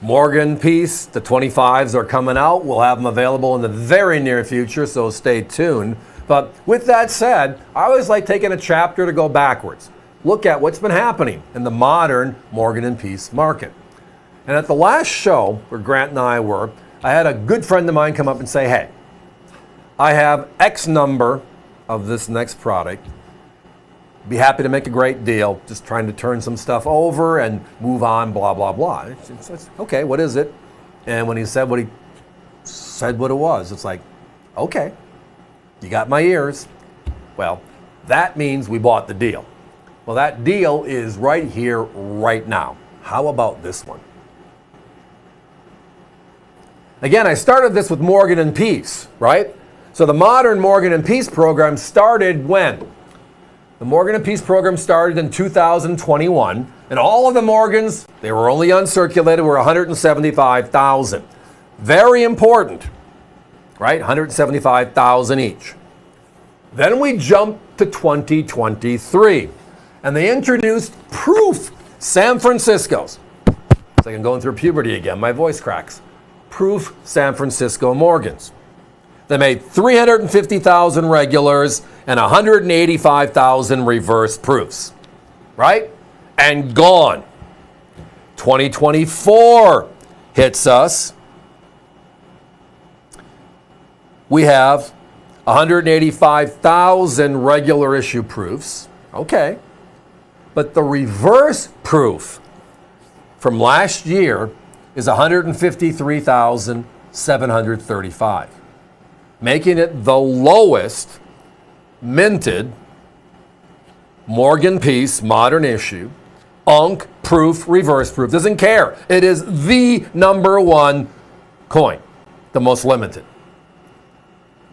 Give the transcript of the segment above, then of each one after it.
Morgan piece, the 25s are coming out. We'll have them available in the very near future, so stay tuned. But with that said, I always like taking a chapter to go backwards. Look at what's been happening in the modern Morgan and Peace market. And at the last show where Grant and I were, I had a good friend of mine come up and say, hey, I have X number of this next product. Be happy to make a great deal. Just trying to turn some stuff over and move on, blah, blah, blah. It's okay, what is it? And when he said what it was, it's like, okay, you got my ears. Well, that means we bought the deal. Well, that deal is right here, right now. How about this one? Again, I started this with Morgan and Peace, right? So the modern Morgan and Peace program started when? The Morgan and Peace program started in 2021, and all of the Morgans, they were only uncirculated, were 175,000. Very important, right? 175,000 each. Then we jumped to 2023, and they introduced Proof San Francisco's. It's like I'm going through puberty again, my voice cracks. Proof San Francisco Morgans. They made 350,000 regulars and 185,000 reverse proofs, right? And gone. 2024 hits us. We have 185,000 regular issue proofs. Okay. But the reverse proof from last year is 153,735, making it the lowest minted Morgan Peace modern issue, UNC proof, reverse proof. Doesn't care. It is the number one coin, the most limited.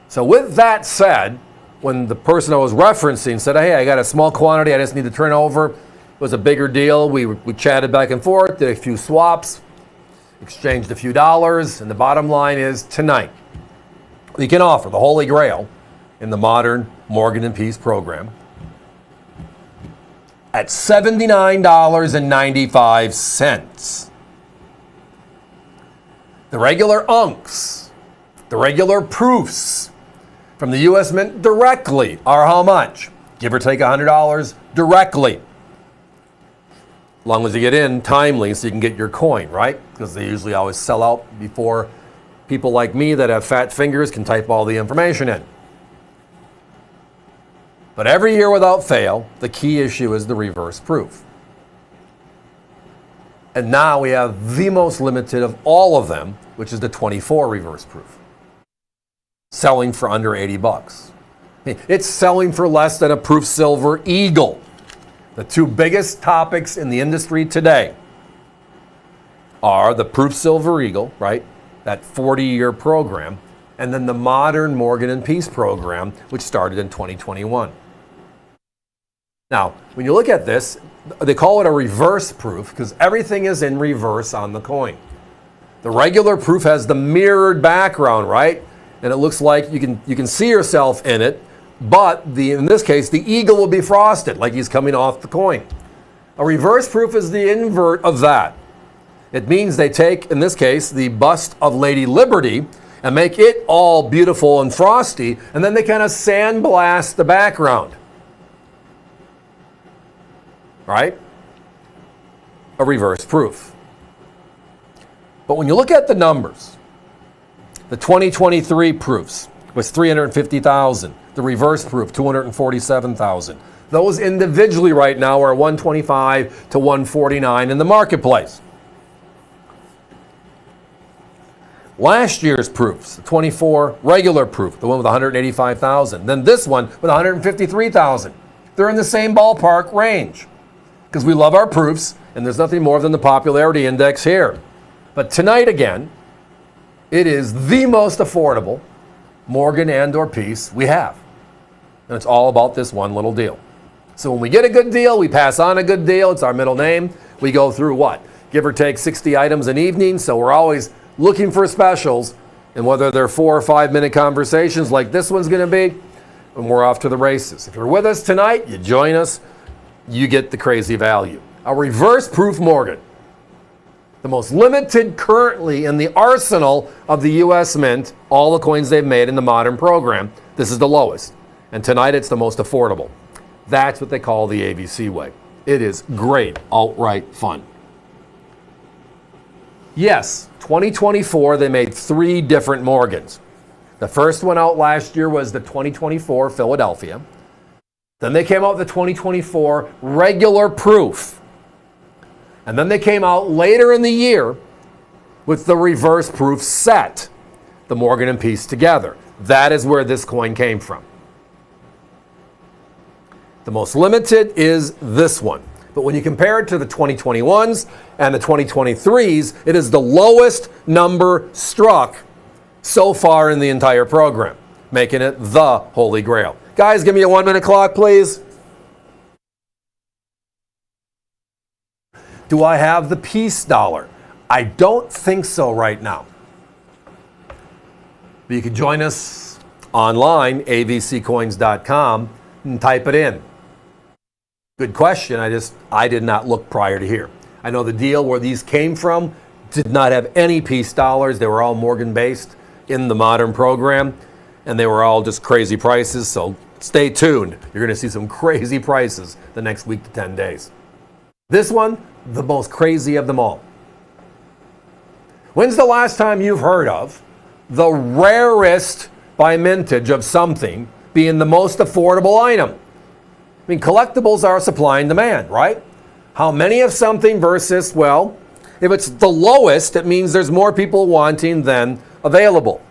So with that said, when the person I was referencing said, hey, I got a small quantity, I just need to turn over, it was a bigger deal. We chatted back and forth, did a few swaps, exchanged a few dollars, and the bottom line is tonight, we can offer the Holy Grail in the modern Morgan and Peace program at $79.95. The regular UNCs, the regular proofs from the U.S. Mint directly are how much? Give or take $100 directly. As long as you get in timely so you can get your coin, right? Because they usually always sell out before people like me that have fat fingers can type all the information in. But every year without fail, the key issue is the reverse proof. And now we have the most limited of all of them, which is the 24 reverse proof. Selling for under 80 bucks. It's selling for less than a Proof Silver Eagle. The two biggest topics in the industry today are the Proof Silver Eagle, right? That 40-year program, and then the modern Morgan and Peace program, which started in 2021. Now, when you look at this, they call it a reverse proof because everything is in reverse on the coin. The regular proof has the mirrored background, right? And it looks like you can see yourself in it, but in this case, the eagle will be frosted, like he's coming off the coin. A reverse proof is the invert of that. It means they take, in this case, the bust of Lady Liberty and make it all beautiful and frosty, and then they kind of sandblast the background. Right? A reverse proof. But when you look at the numbers, the 2023 proofs was 350,000. The reverse proof, 247,000. Those individually right now are 125 to 149 in the marketplace. Last year's proofs, the 24 regular proof, the one with 185,000. Then this one with 153,000. They're in the same ballpark range because we love our proofs and there's nothing more than the popularity index here. But tonight again, it is the most affordable Morgan and or Peace we have. And it's all about this one little deal. So when we get a good deal, we pass on a good deal. It's our middle name. We go through what? Give or take 60 items an evening. So we're always looking for specials. And whether they're 4 or 5 minute conversations like this one's going to be, and we're off to the races. If you're with us tonight, you join us, you get the crazy value. A reverse proof Morgan The most limited currently in the arsenal of the U.S. Mint, all the coins they've made in the modern program, this is the lowest. And tonight it's the most affordable. That's what they call the ABC way. It is great, outright fun. Yes, 2024 they made 3 different Morgans. The first one out last year was the 2024 Philadelphia. Then they came out with the 2024 regular proof. And then they came out later in the year with the reverse proof set, the Morgan and Peace together. That is where this coin came from. The most limited is this one. But when you compare it to the 2021s and the 2023s, it is the lowest number struck so far in the entire program, making it the Holy Grail. Guys, give me a 1-minute clock, please. Do I have the peace dollar? I don't think so right now. But you can join us online, avccoins.com, and type it in. Good question. I did not look prior to here. I know the deal where these came from did not have any peace dollars. They were all Morgan based in the modern program, and they were all just crazy prices. So stay tuned. You're going to see some crazy prices the next week to 10 days. This one, the most crazy of them all. When's the last time you've heard of the rarest by mintage of something being the most affordable item? I mean, collectibles are supply and demand, right? How many of something versus, well, if it's the lowest, it means there's more people wanting than available.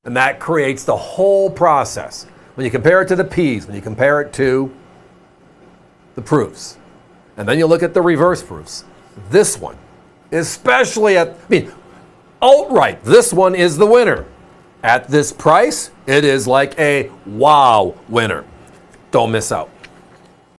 And that creates the whole process. When you compare it to the P's, when you compare it to the proofs, and then you look at the reverse proofs. This one, especially outright, this one is the winner. At this price, it is like a wow winner. Don't miss out.